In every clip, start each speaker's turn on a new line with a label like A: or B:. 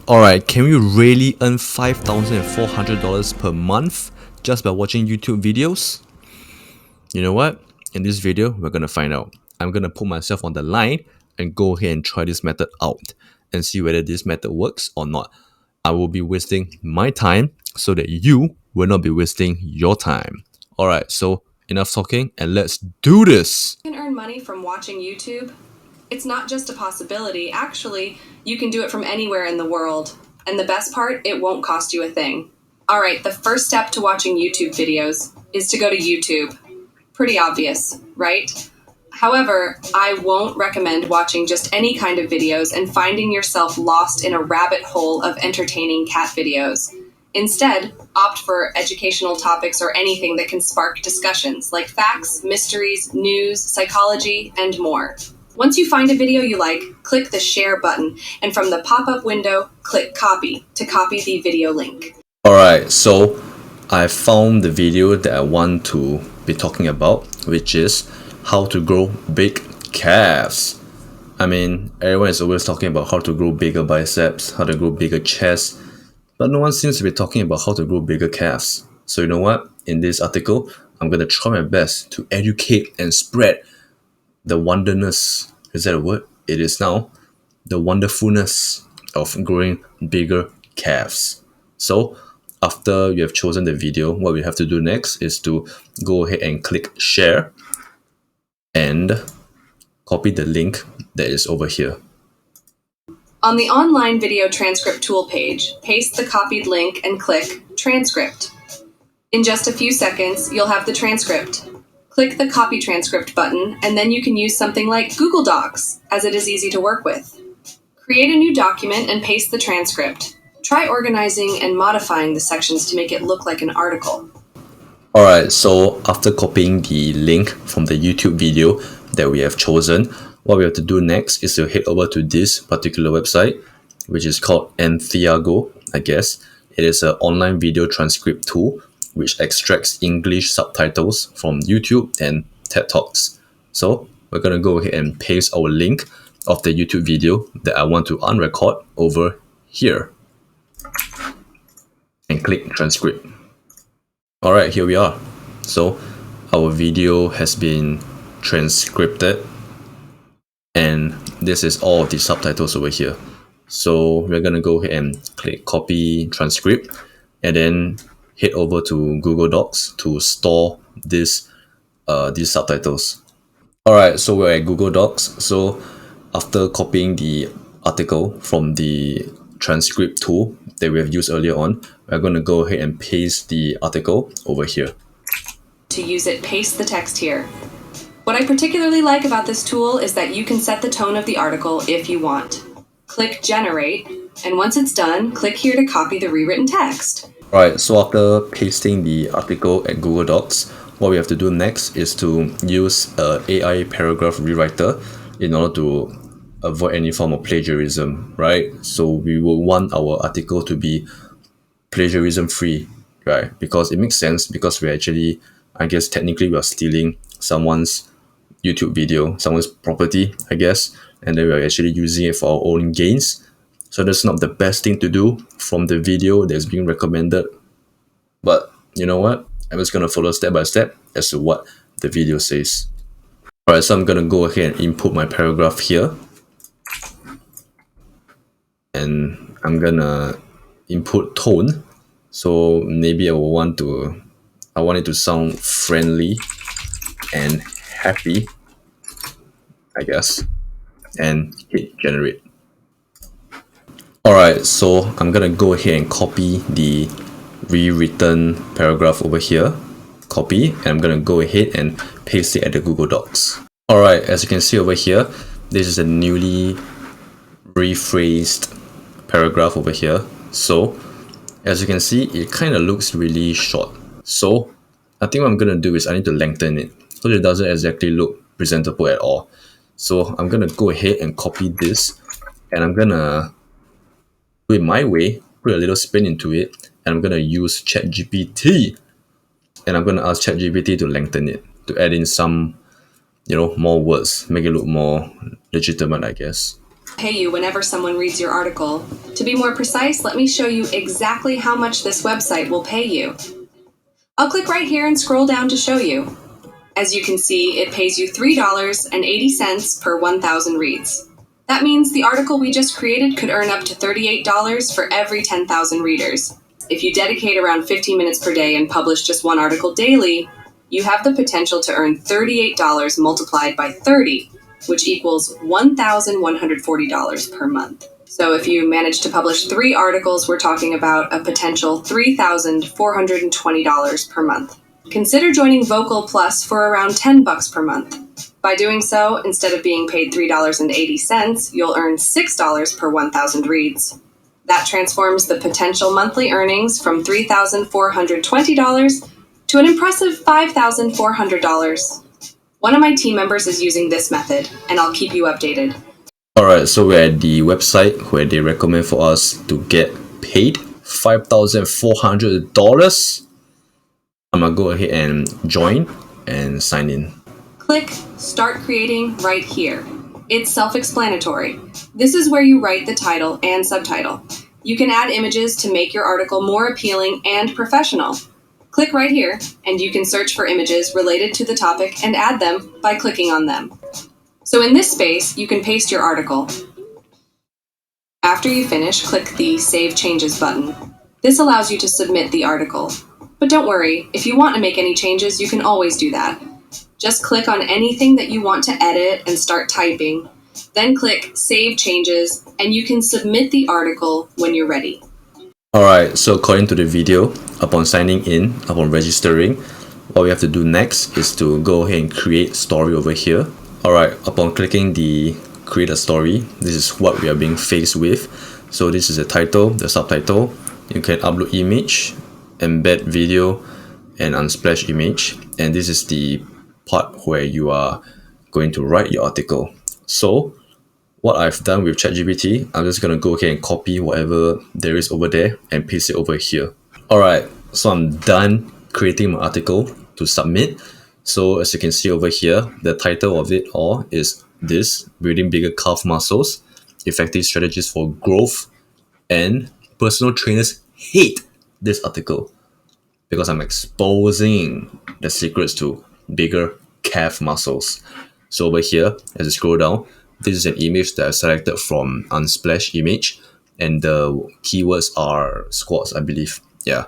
A: Alright, can we really earn $5,400 per month just by watching YouTube videos? You know what? In this video, we're gonna find out. I'm gonna put myself on the line and go ahead and try this method out and see whether this method works or not. I will be wasting my time so that you will not be wasting your time. Alright, so enough talking and let's do this!
B: You can earn money from watching YouTube. It's not just a possibility. Actually, you can do it from anywhere in the world. And the best part, it won't cost you a thing. All right, the first step to watching YouTube videos is to go to YouTube. Pretty obvious, right? However, I won't recommend watching just any kind of videos and finding yourself lost in a rabbit hole of entertaining cat videos. Instead, opt for educational topics or anything that can spark discussions, like facts, mysteries, news, psychology, and more. Once you find a video you like, click the share button, and from the pop-up window, click copy to copy the video link.
A: Alright, so I found the video that I want to be talking about, which is how to grow big calves. I mean, everyone is always talking about how to grow bigger biceps, how to grow bigger chest, but no one seems to be talking about how to grow bigger calves. So you know what? In this article, I'm going to try my best to educate and spread the wonderness, is that a word? It is now, the wonderfulness of growing bigger calves. So after you have chosen the video, what we have to do next is to go ahead and click share and copy the link that is over here.
B: On the online video transcript tool page, paste the copied link and click transcript. In just a few seconds, you'll have the transcript. Click the copy transcript button, and then you can use something like Google Docs, as it is easy to work with. Create a new document and paste the transcript. Try organizing and modifying the sections to make it look like an article.
A: Alright, so after copying the link from the YouTube video that we have chosen, what we have to do next is to head over to this particular website, which is called Enthiago, I guess. It is an online video transcript tool which extracts English subtitles from YouTube and TED Talks. So we're going to go ahead and paste our link of the YouTube video that I want to unrecord over here and click transcript. Alright, here we are. So our video has been transcripted and this is all of the subtitles over here. So we're going to go ahead and click copy transcript and then head over to Google Docs to store these subtitles. Alright, so we're at Google Docs. So after copying the article from the transcript tool that we have used earlier on, we're going to go ahead and paste the article over here.
B: To use it, paste the text here. What I particularly like about this tool is that you can set the tone of the article if you want. Click generate, and once it's done, click here to copy the rewritten text.
A: Alright, so after pasting the article at Google Docs, what we have to do next is to use an AI paragraph rewriter in order to avoid any form of plagiarism, right? So we will want our article to be plagiarism free, right? Because it makes sense because we're actually, I guess technically we are stealing someone's YouTube video, someone's property, I guess, and then we're actually using it for our own gains. So that's not the best thing to do from the video that's being recommended. But you know what? I'm just going to follow step by step as to what the video says. Alright, so I'm going to go ahead and input my paragraph here. And I'm going to input tone. So maybe I want it to sound friendly and happy, I guess. And hit generate. Alright, so I'm gonna go ahead and copy the rewritten paragraph over here. Copy, and I'm gonna go ahead and paste it at the Google Docs. Alright, as you can see over here, this is a newly rephrased paragraph over here. So, as you can see, it kind of looks really short. So, I think what I'm gonna do is I need to lengthen it so it doesn't exactly look presentable at all. So, I'm gonna go ahead and copy this, and I'm gonna do it my way, put a little spin into it, and I'm gonna use ChatGPT, and I'm gonna ask ChatGPT to lengthen it, to add in some, more words, make it look more legitimate, I guess.
B: pay you whenever someone reads your article. To be more precise, let me show you exactly how much this website will pay you. I'll click right here and scroll down to show you. As you can see, it pays you $3.80 per 1,000 reads. That means the article we just created could earn up to $38 for every 10,000 readers. If you dedicate around 15 minutes per day and publish just one article daily, you have the potential to earn $38 multiplied by 30, which equals $1,140 per month. So if you manage to publish 3 articles, we're talking about a potential $3,420 per month. Consider joining Vocal Plus for around $10 per month. By doing so, instead of being paid $3.80, you'll earn $6 per 1,000 reads. That transforms the potential monthly earnings from $3,420 to an impressive $5,400. One of my team members is using this method, and I'll keep you updated.
A: Alright, so we're at the website where they recommend for us to get paid $5,400. I'm gonna go ahead and join and sign in.
B: Click Start Creating right here. It's self-explanatory. This is where you write the title and subtitle. You can add images to make your article more appealing and professional. Click right here, and you can search for images related to the topic and add them by clicking on them. So in this space, you can paste your article. After you finish, click the Save Changes button. This allows you to submit the article. But don't worry, if you want to make any changes, you can always do that. Just click on anything that you want to edit and start typing. Then click Save Changes, and you can submit the article when you're ready.
A: Alright, so according to the video, upon signing in, upon registering, what we have to do next is to go ahead and create story over here. Alright, upon clicking the create a story, this is what we are being faced with. So this is the title, the subtitle. You can upload image, embed video, and unsplash image. And this is the part where you are going to write your article. So what I've done with ChatGPT, I'm just going to go ahead and copy whatever there is over there and paste it over here. Alright, so I'm done creating my article to submit. So as you can see over here, the title of it all is this: Building Bigger Calf Muscles, Effective Strategies for Growth. And personal trainers hate this article because I'm exposing the secrets to bigger calf muscles. So over here, as you scroll down, this is an image that I selected from Unsplash image, and the keywords are squats, I believe. Yeah.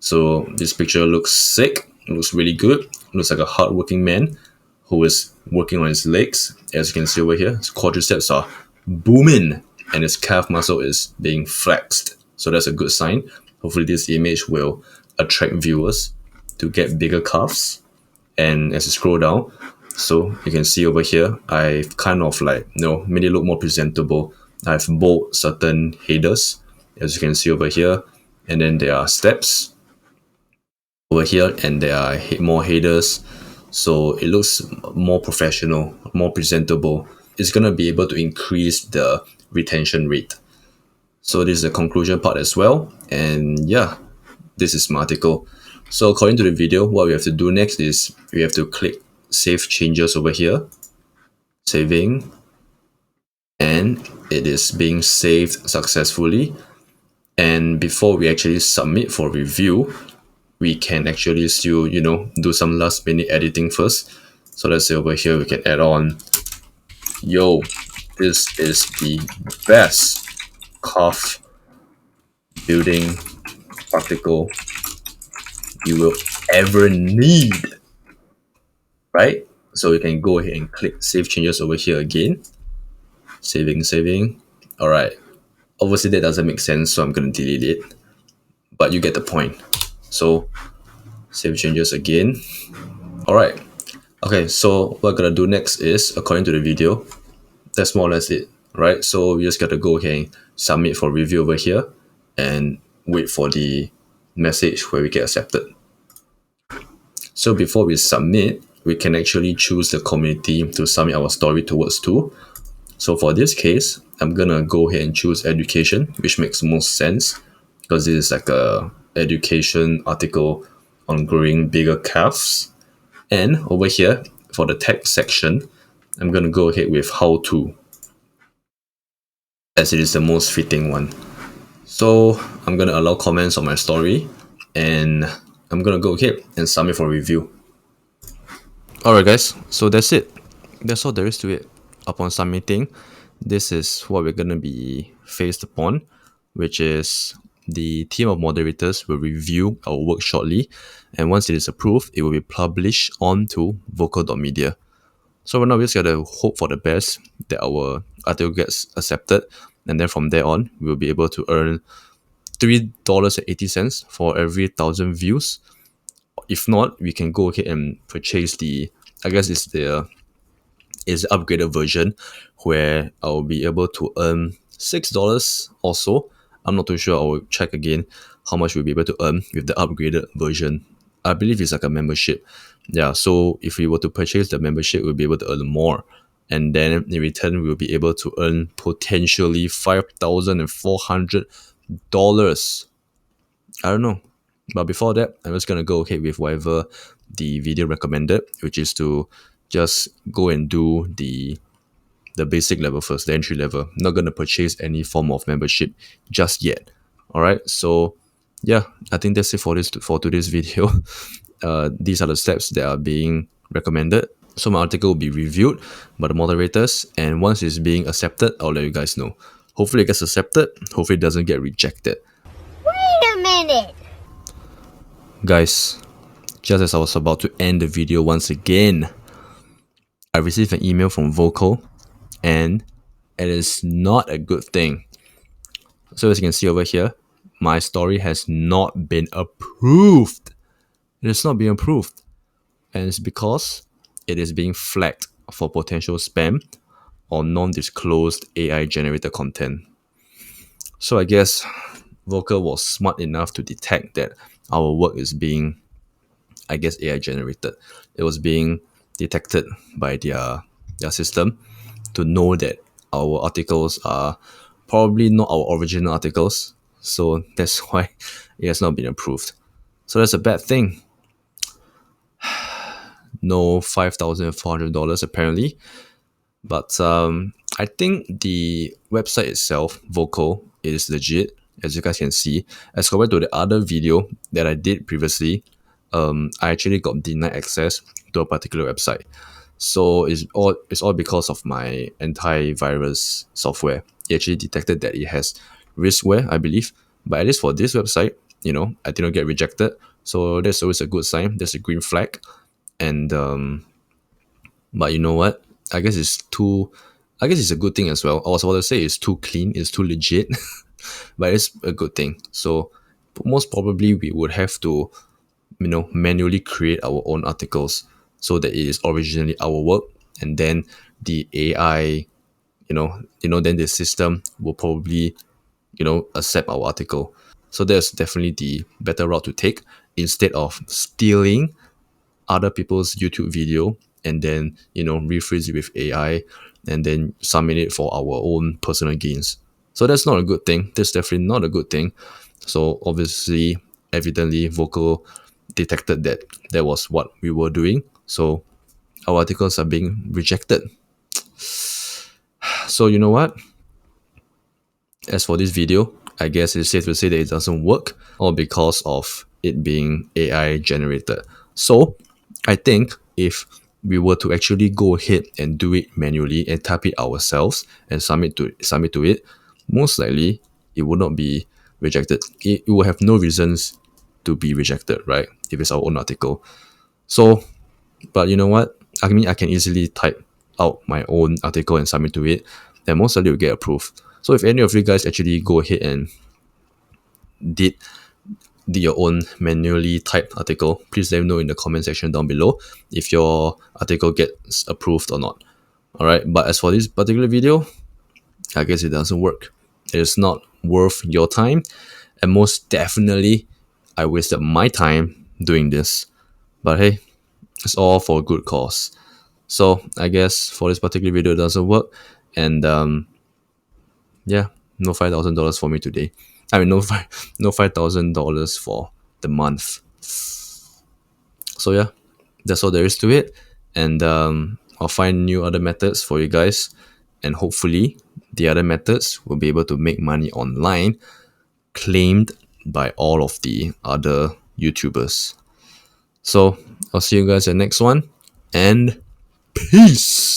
A: So this picture looks sick, looks really good, looks like a hardworking man who is working on his legs. As you can see over here, his quadriceps are booming and his calf muscle is being flexed. So that's a good sign. Hopefully this image will attract viewers to get bigger calves. And as you scroll down, so you can see over here, I've kind of like, made it look more presentable. I've bold certain headers, as you can see over here, and then there are steps over here, and there are more headers. So it looks more professional, more presentable. It's gonna be able to increase the retention rate. So this is the conclusion part as well. And yeah, this is my article. So according to the video, what we have to do next is we have to click Save Changes over here. Saving. And it is being saved successfully. And before we actually submit for review, we can actually still, do some last minute editing first. So let's say over here, we can add on, yo, this is the best calf building article you will ever need, right? So you can go ahead and click Save Changes over here again. Saving. All right. Obviously that doesn't make sense, so I'm going to delete it. But you get the point. So Save Changes again. All right. Okay, so what we're going to do next is, according to the video, that's more or less it, right? So we just got to go ahead and submit for review over here and wait for the message where we get accepted. So before we submit, we can actually choose the community to submit our story towards to. So for this case, I'm gonna go ahead and choose education, which makes most sense because this is like a education article on growing bigger calves. And over here, for the text section, I'm gonna go ahead with how to. as it is the most fitting one. So I'm gonna allow comments on my story, and I'm gonna go ahead and submit for review. Alright guys, so that's it. That's all there is to it. Upon submitting, this is what we're gonna be faced upon, which is the team of moderators will review our work shortly, and once it is approved, it will be published onto vocal.media. So right now we just gotta hope for the best that our article gets accepted, and then from there on, we'll be able to earn $3.80 for every 1,000 views. If not, we can go ahead and purchase I guess it's the upgraded version where I'll be able to earn $6 or so. I'm not too sure. I'll check again how much we'll be able to earn with the upgraded version. I believe it's like a membership. Yeah, so if we were to purchase the membership, we'll be able to earn more. And then in return, we'll be able to earn potentially $5,400. I don't know. But before that, I'm just gonna go ahead with whatever the video recommended, which is to just go and do the basic level first, the entry level. I'm not gonna purchase any form of membership just yet. Alright, so yeah, I think that's it for today's video. These are the steps that are being recommended. So my article will be reviewed by the moderators, and once it's being accepted, I'll let you guys know. Hopefully it gets accepted, hopefully it doesn't get rejected.
C: Wait a minute!
A: Guys, just as I was about to end the video once again, I received an email from Vocal, and it is not a good thing. So as you can see over here, my story has not been approved. It is not being approved, and it's because it is being flagged for potential spam or non-disclosed AI generated content. So I guess Vocal was smart enough to detect that our work is being, I guess, AI generated. It was being detected by their system to know that our articles are probably not our original articles. So that's why it has not been approved. So that's a bad thing. No $5,400 apparently. But I think the website itself, Vocal, is legit, as you guys can see. As compared to the other video that I did previously, I actually got denied access to a particular website. So it's all because of my antivirus software. It actually detected that it has riskware, I believe. But at least for this website, I did not get rejected. So that's always a good sign. That's a green flag. And but you know what? I guess it's a good thing as well. I was about to say it's too clean, it's too legit, but it's a good thing. So most probably we would have to, manually create our own articles so that it is originally our work, and then the AI, then the system will probably, accept our article. So that's definitely the better route to take instead of stealing other people's YouTube video and then rephrase it with AI and then submit it for our own personal gains. So that's not a good thing. That's definitely not a good thing. So obviously, evidently, Vocal detected that was what we were doing. So our articles are being rejected. So you know what? As for this video, I guess it's safe to say that it doesn't work, all because of it being AI generated. So I think if we were to actually go ahead and do it manually and type it ourselves and submit to it, most likely it would not be rejected. It will have no reasons to be rejected, right? If it's our own article. So, but you know what? I mean, I can easily type out my own article and submit to it, and most likely will get approved. So if any of you guys actually go ahead and did your own manually typed article, please let me know in the comment section down below if your article gets approved or not. Alright, but as for this particular video, I guess it doesn't work. It is not worth your time, and most definitely I wasted my time doing this. But hey, it's all for a good cause. So I guess for this particular video it doesn't work, and yeah, no $5,000 for me today. I mean, no $5,000 for the month. So yeah, that's all there is to it, and I'll find new other methods for you guys, and hopefully the other methods will be able to make money online, claimed by all of the other YouTubers. So I'll see you guys in the next one, and peace.